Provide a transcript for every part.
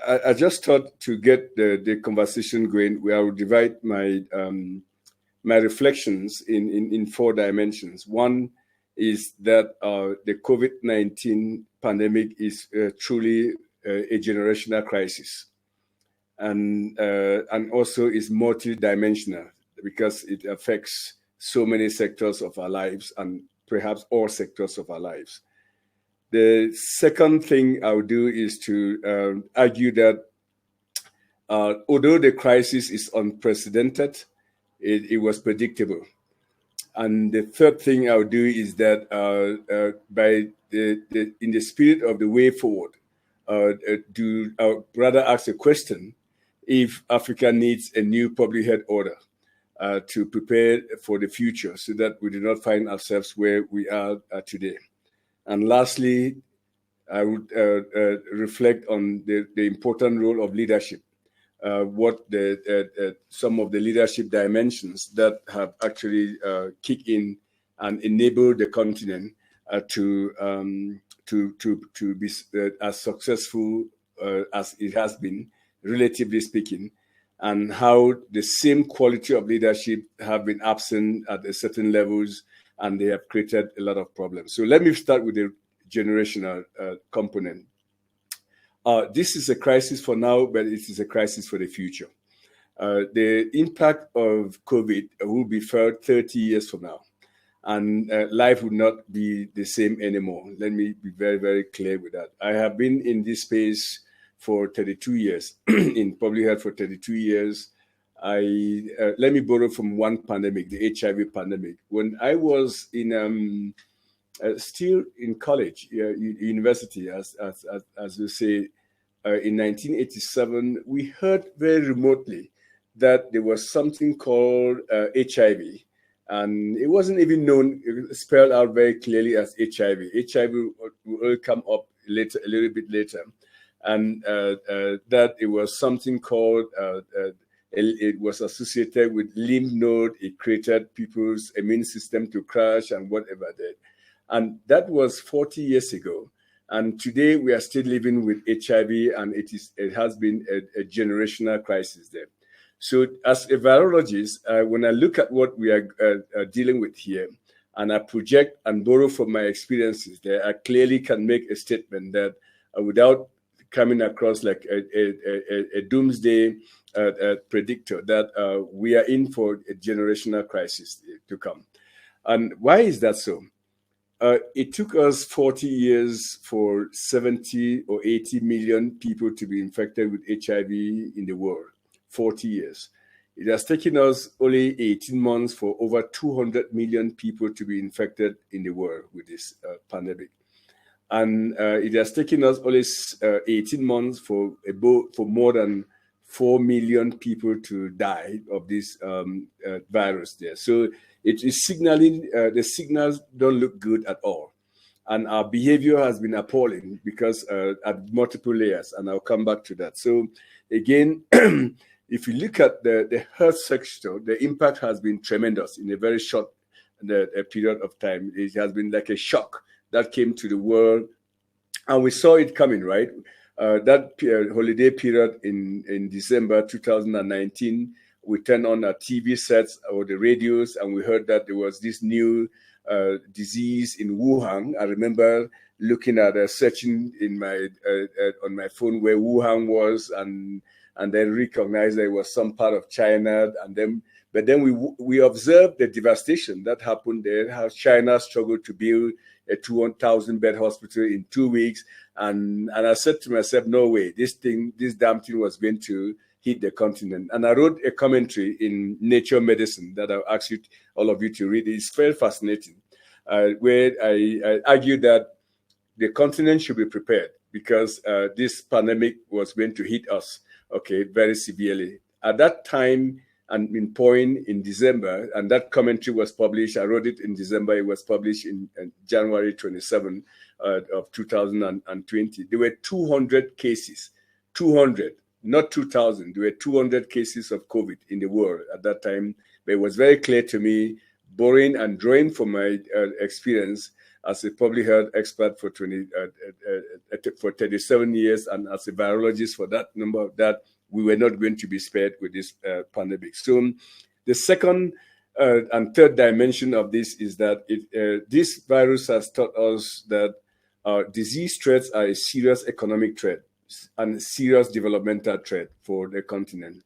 I just thought to get the conversation going, where I would divide my my reflections in four dimensions. One is that the COVID-19 pandemic is truly a generational crisis, and also is multidimensional because it affects so many sectors of our lives and perhaps all sectors of our lives. The second thing I would do is to argue that although the crisis is unprecedented, it was predictable. And the third thing I would do is that in the spirit of the way forward, I would rather ask a question if Africa needs a new public health order to prepare for the future so that we do not find ourselves where we are today. And lastly, I would reflect on the important role of leadership, what some of the leadership dimensions that have actually kicked in and enabled the continent to be as successful as it has been, relatively speaking, and how the same quality of leadership have been absent at certain levels, and they have created a lot of problems. So let me start with the generational component. This is a crisis for now, but it is a crisis for the future. The impact of COVID will be felt 30 years from now, and life will not be the same anymore. Let me be very, very clear with that. I have been in this space for 32 years, in public health for 32 years. Let me borrow from one pandemic, the HIV pandemic. When I was in still in college, university, as you say, in 1987, we heard very remotely that there was something called HIV, and it wasn't even known, spelled out very clearly as HIV. HIV will come up later, a little bit later, and that it was something called it was associated with lymph node. It created people's immune system to crash and whatever that. And that was 40 years ago. And today we are still living with HIV, and it has been a generational crisis there. So as a virologist, when I look at what we are dealing with here, and I project and borrow from my experiences there, I clearly can make a statement that without coming across like a doomsday predictor, that we are in for a generational crisis to come. And why is that so? It took us 40 years for 70 or 80 million people to be infected with HIV in the world. 40 years. It has taken us only 18 months for over 200 million people to be infected in the world with this pandemic. And it has taken us only 18 months for more than 4 million people to die of this virus there. So it is signaling, the signals don't look good at all. And our behavior has been appalling because at multiple layers, and I'll come back to that. So again, if you look at the health sector, the impact has been tremendous in a very short period of time. It has been like a shock that came to the world, and we saw it coming, right? That holiday period in December 2019, we turned on our TV sets or the radios, and we heard that there was this new disease in Wuhan. I remember looking at searching in my on my phone where Wuhan was, and then recognized that it was some part of China, but then we observed the devastation that happened there, how China struggled to build a 2,000-bed hospital in 2 weeks, and I said to myself, no way, this damn thing was going to hit the continent. And I wrote a commentary in Nature Medicine that I'll ask all of you to read. It's very fascinating, where I argued that the continent should be prepared because this pandemic was going to hit us, very severely. At that time, and in point in December, and that commentary was published. I wrote it in December. It was published in January 27 of 2020. There were 200 cases, 200, not 2,000. There were 200 cases of COVID in the world at that time. But it was very clear to me, borrowing and drawing from my experience, as a public health expert for 37 years, and as a virologist for that number of that, we were not going to be spared with this pandemic. So the second and third dimension of this is that this virus has taught us that disease threats are a serious economic threat and serious developmental threat for the continent.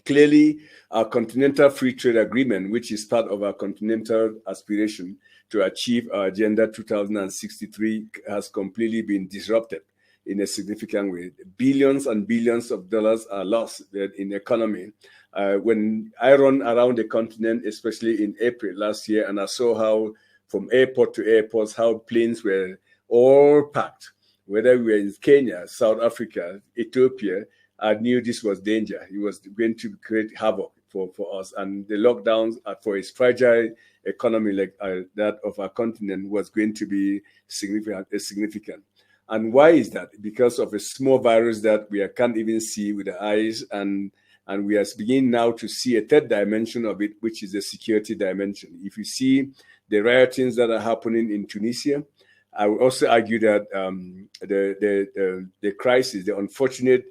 Clearly, our Continental Free Trade Agreement, which is part of our continental aspiration to achieve our Agenda 2063, has completely been disrupted in a significant way. Billions and billions of dollars are lost in the economy. When I run around the continent, especially in April last year, and I saw how from airport to airport, how planes were all packed, whether we were in Kenya, South Africa, Ethiopia, I knew this was danger. It was going to create havoc for us. And the lockdowns for a fragile economy like that of our continent was going to be significant. And why is that? Because of a small virus that we can't even see with the eyes. And we are beginning now to see a third dimension of it, which is the security dimension. If you see the riotings that are happening in Tunisia, I would also argue that the crisis, the unfortunate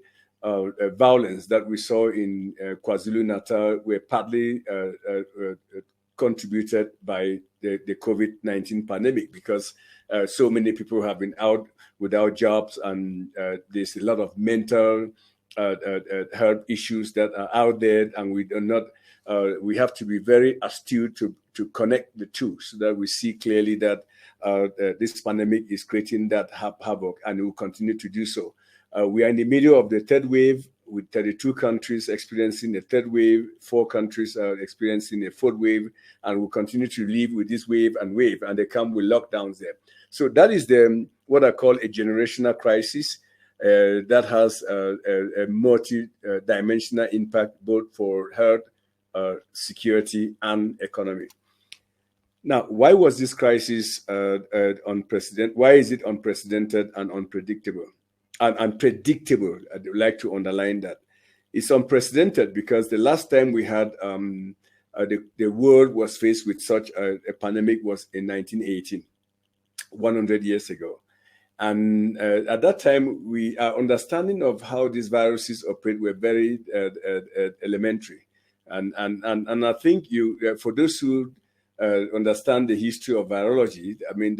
violence that we saw in KwaZulu-Natal were partly contributed by the COVID-19 pandemic, because so many people have been out without jobs, and there's a lot of mental health issues that are out there, and we have to be very astute to connect the two, so that we see clearly that this pandemic is creating that havoc, and will continue to do so. We are in the middle of the third wave, with 32 countries experiencing the third wave, 4 countries are experiencing a fourth wave, and we'll continue to live with this wave, and they come with lockdowns there. So that is what I call a generational crisis that has a multi-dimensional impact, both for health, security, and economy. Now, why was this crisis unprecedented? Why is it unprecedented and unpredictable? And unpredictable, I'd like to underline that. It's unprecedented because the last time we had the world was faced with such a pandemic was in 1918, 100 years ago. And at that time, our understanding of how these viruses operate were very elementary. And I think for those who understand the history of virology, I mean,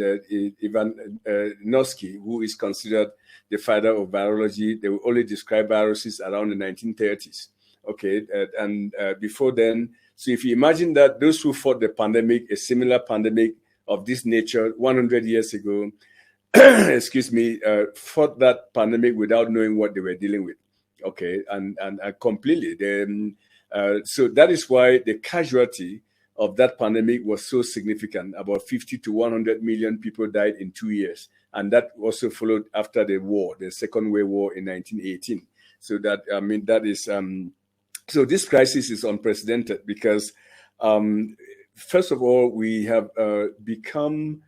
Ivan Noski, who is considered the father of virology, they will only describe viruses around the 1930s. Okay, and before then, so if you imagine that those who fought the pandemic, a similar pandemic of this nature 100 years ago, fought that pandemic without knowing what they were dealing with. Okay, and completely. So that is why the casualty of that pandemic was so significant. About 50 to 100 million people died in 2 years. And that also followed after the war, the Second World War in 1918. So so this crisis is unprecedented because, first of all, we have become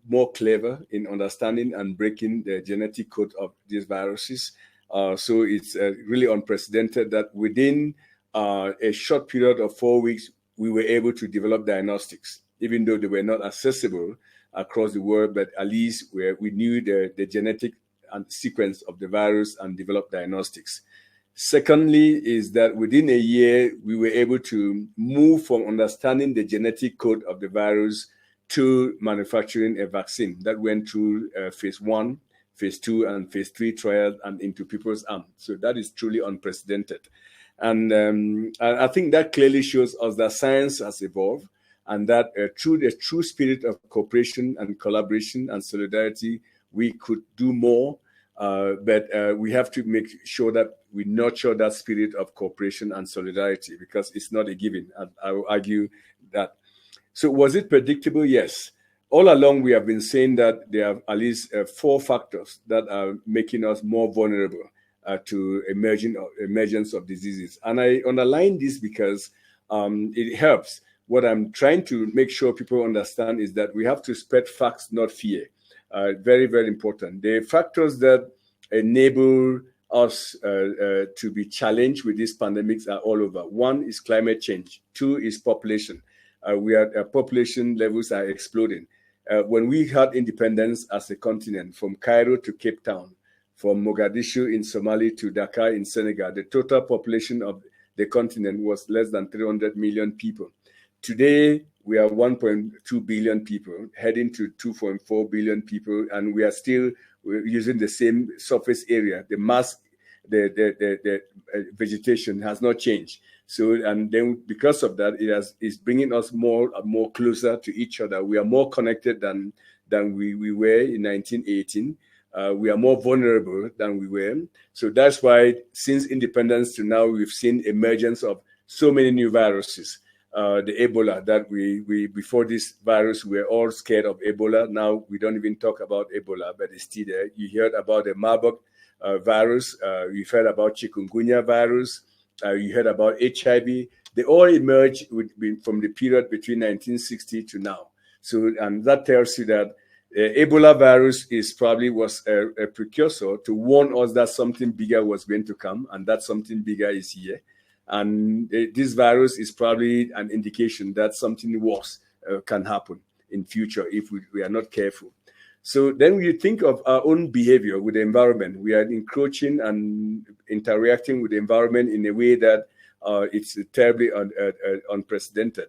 more clever in understanding and breaking the genetic code of these viruses. So it's really unprecedented that within a short period of 4 weeks, we were able to develop diagnostics, even though they were not accessible across the world, but at least we knew the genetic and sequence of the virus and developed diagnostics. Secondly, is that within a year, we were able to move from understanding the genetic code of the virus to manufacturing a vaccine that went through phase 1, phase 2, and phase 3 trials and into people's arms. So that is truly unprecedented. And I think that clearly shows us that science has evolved, and that through the true spirit of cooperation and collaboration and solidarity, we could do more. But we have to make sure that we nurture that spirit of cooperation and solidarity, because it's not a given. I will argue that. So was it predictable? Yes. All along, we have been saying that there are at least 4 factors that are making us more vulnerable to emergence of diseases. And I underline this because it helps. What I'm trying to make sure people understand is that we have to spread facts, not fear. Very, very important. The factors that enable us to be challenged with these pandemics are all over. 1 is climate change. 2 is population. Population levels are exploding. when we had independence as a continent, from Cairo to Cape Town, from Mogadishu in Somalia to Dakar in Senegal, the total population of the continent was less than 300 million people. Today, we are 1.2 billion people, heading to 2.4 billion people, and we are still using the same surface area. The mass, the vegetation has not changed. So, and then because of that, it's bringing us more and more closer to each other. We are more connected than we were in 1918. We are more vulnerable than we were. So that's why since independence to now, we've seen emergence of so many new viruses. The Ebola that we before this virus, we were all scared of Ebola. Now we don't even talk about Ebola, but it's still there. You heard about the Marburg virus. You've heard about chikungunya virus. You heard about HIV. They all emerged from the period between 1960 to now. So, and that tells you that Ebola virus was a precursor to warn us that something bigger was going to come, and that something bigger is here. And this virus is probably an indication that something worse can happen in future if we are not careful. So then we think of our own behavior with the environment. We are encroaching and interacting with the environment in a way that it's terribly unprecedented.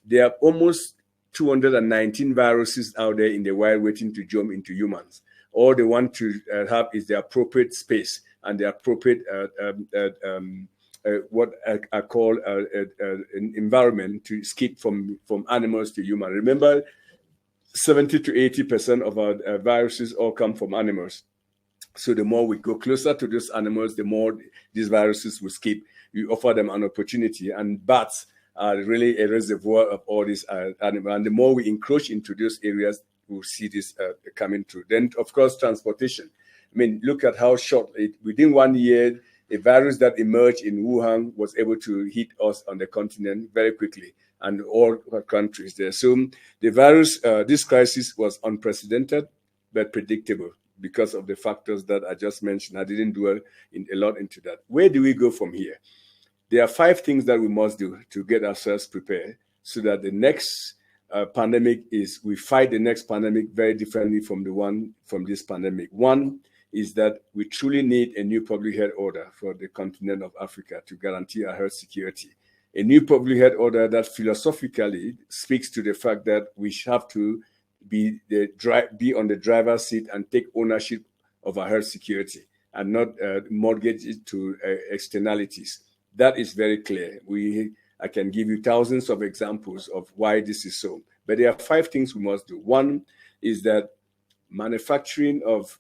There are almost 219 viruses out there in the wild waiting to jump into humans. All they want to have is the appropriate space and the appropriate what I call an environment to escape from animals to human. Remember, 70 to 80% of our viruses all come from animals. So the more we go closer to those animals, the more these viruses will escape. You offer them an opportunity, and bats are really a reservoir of all these animals. And the more we encroach into those areas, we'll see this coming through. Then, of course, transportation. I mean, look at how short, within 1 year, a virus that emerged in Wuhan was able to hit us on the continent very quickly, and all countries there. So the virus, this crisis was unprecedented, but predictable because of the factors that I just mentioned. I didn't dwell a lot into that. Where do we go from here? There are 5 things that we must do to get ourselves prepared so that the next pandemic we fight the next pandemic very differently from the one from this pandemic. One is that we truly need a new public health order for the continent of Africa to guarantee our health security. A new public health order that philosophically speaks to the fact that we have to be on the driver's seat and take ownership of our health security and not mortgage it to externalities. That is very clear. I can give you thousands of examples of why this is so. But there are 5 things we must do. One is that manufacturing of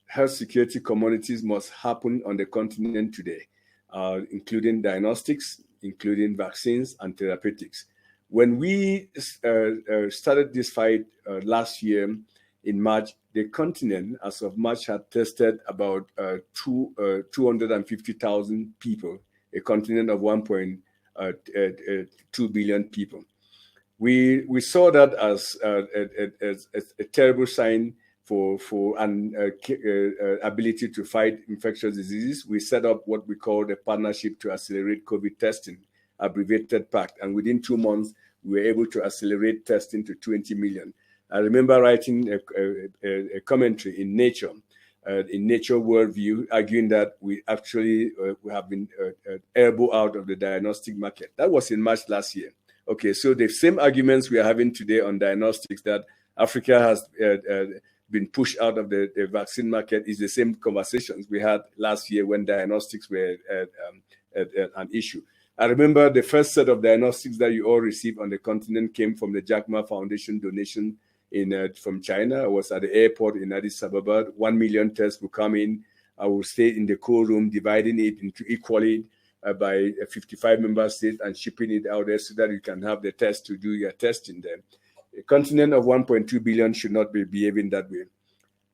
health security commodities must happen on the continent today, including diagnostics, including vaccines and therapeutics. When we started this fight last year in March, the continent, as of March, had tested about 250,000 people, a continent of 1.2 billion people. We saw that as a terrible sign for an ability to fight infectious diseases. We set up what we call the Partnership to Accelerate COVID Testing, abbreviated PACT, and within 2 months, we were able to accelerate testing to 20 million. I remember writing a commentary in Nature Worldview, arguing that we actually we have been elbowed out of the diagnostic market. That was in March last year. Okay, so the same arguments we are having today on diagnostics, that Africa has been pushed out of the vaccine market, is the same conversations we had last year when diagnostics were an issue. I remember the first set of diagnostics that you all received on the continent came from the Jack Ma Foundation donation from China. I was at the airport in Addis Ababa. 1 million tests will come in. I will stay in the cold room, dividing it into equally by 55 member states and shipping it out there so that you can have the test to do your testing there. A continent of 1.2 billion should not be behaving that way.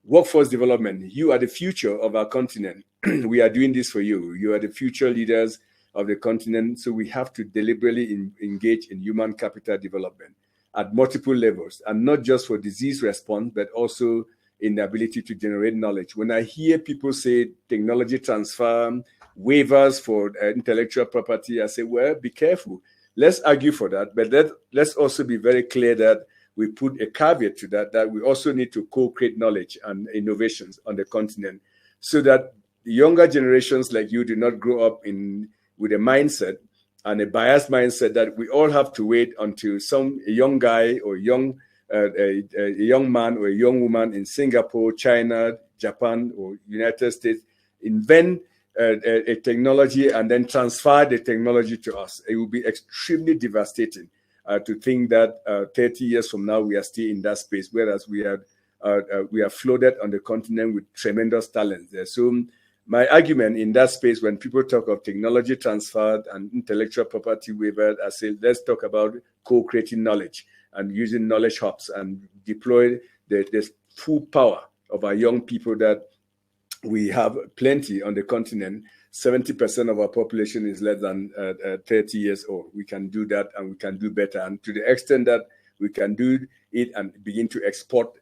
Workforce development. You are the future of our continent. We are doing this for you. You are the future leaders of the continent. So we have to deliberately engage in human capital development at multiple levels, and not just for disease response, but also in the ability to generate knowledge. When I hear people say technology transfer, waivers for intellectual property, I say, well, be careful. Let's argue for that, but let's also be very clear that we put a caveat to that, that we also need to co-create knowledge and innovations on the continent so that the younger generations like you do not grow up with a mindset and a biased mindset that we all have to wait until a young guy or a young man or a young woman in Singapore, China, Japan, or United States invent a technology and then transfer the technology to us. It will be extremely devastating to think that 30 years from now we are still in that space, whereas we are flooded on the continent with tremendous talent there. So my argument in that space, when people talk of technology transfer and intellectual property waiver, I say let's talk about co-creating knowledge and using knowledge hubs and deploy the full power of our young people that we have plenty on the continent. 70% of our population is less than 30 years old. We can do that and we can do better. And to the extent that we can do it and begin to export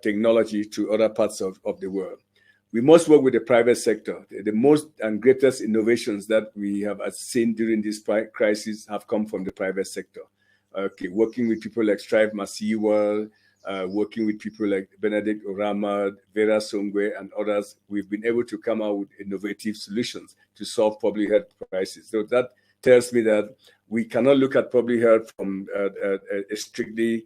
technology to other parts of the world. We must work with the private sector. The most and greatest innovations that we have seen during this crisis have come from the private sector. Working with people like Strive Masiyiwa, working with people like Benedict Orama, Vera Songwe, and others, we've been able to come out with innovative solutions to solve public health crises. So that tells me that we cannot look at public health from a strictly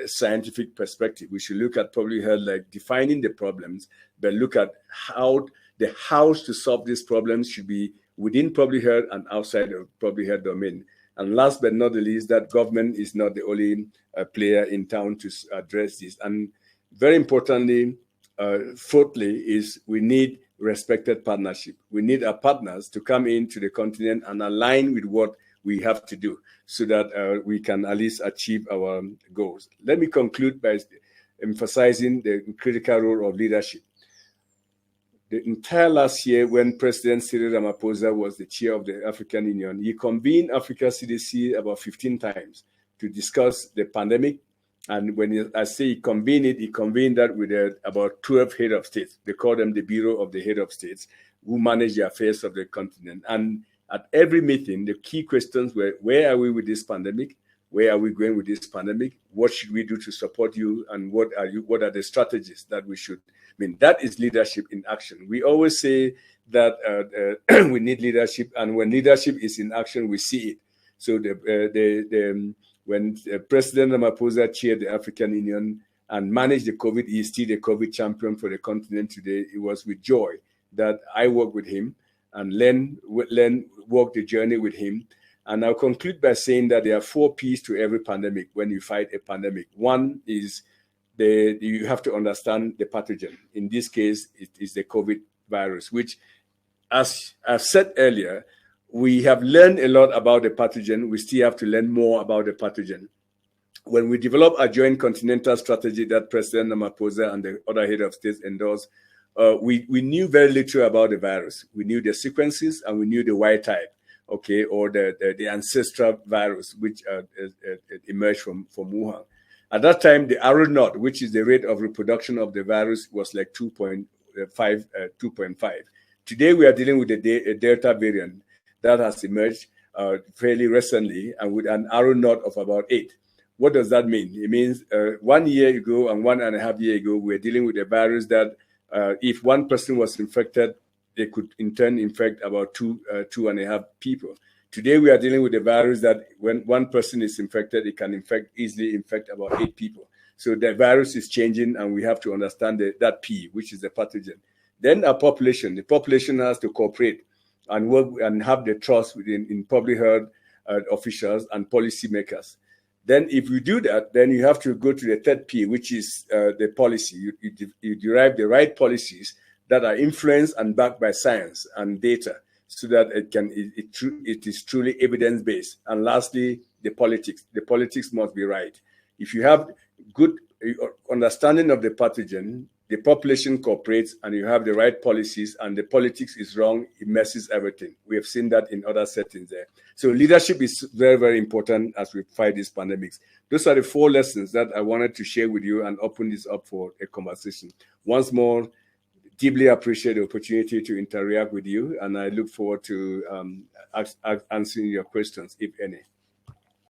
scientific perspective. We should look at public health like defining the problems, but look at how the house to solve these problems should be within public health and outside of public health domain. And last but not the least, that government is not the only player in town to address this. And very importantly, fourthly, is we need respected partnership. We need our partners to come into the continent and align with what we have to do so that we can at least achieve our goals. Let me conclude by emphasizing the critical role of leadership. The entire last year, when President Cyril Ramaphosa was the chair of the African Union, he convened Africa CDC about 15 times to discuss the pandemic. And when I say he convened it, he convened that with about 12 head of states. They call them the Bureau of the Head of States, who manage the affairs of the continent. And at every meeting, the key questions were, where are we with this pandemic? Where are we going with this pandemic? What should we do to support you? And what are the strategies that we should? I mean, that is leadership in action. We always say that we need leadership, and when leadership is in action, we see it. So when President Ramaphosa chaired the African Union and managed the COVID, he is still the COVID champion for the continent today. It was with joy that I worked with him and walk the journey with him. And I'll conclude by saying that there are 4 P's to every pandemic when you fight a pandemic. One is you have to understand the pathogen. In this case, it is the COVID virus, which, as I've said earlier, we have learned a lot about the pathogen. We still have to learn more about the pathogen. When we developed a joint continental strategy that President Ramaphosa and the other head of states endorsed, we knew very little about the virus. We knew the sequences and we knew the wild type, or the ancestral virus, which emerged from Wuhan. At that time, the R naught, which is the rate of reproduction of the virus, was like 2.5. Today, we are dealing with a Delta variant that has emerged fairly recently and with an R naught of about 8. What does that mean? It means 1 year ago and 1.5 years ago, we were dealing with a virus that if one person was infected, they could in turn infect about 2.5 people. Today, we are dealing with a virus that when one person is infected, it can easily infect about 8 people. So the virus is changing, and we have to understand that P, which is the pathogen. Then our population. The population has to cooperate and work and have the trust in public health officials and policymakers. Then if you do that, then you have to go to the third P, which is the policy. You derive the right policies that are influenced and backed by science and data, so that it is truly evidence-based. And lastly, the politics. The politics must be right. If you have good understanding of the pathogen, the population cooperates, and you have the right policies, and the politics is wrong, it messes everything. We have seen that in other settings there. So leadership is very, very important as we fight these pandemics. Those are the 4 lessons that I wanted to share with you and open this up for a conversation. Once more, deeply appreciate the opportunity to interact with you, and I look forward to answering your questions, if any.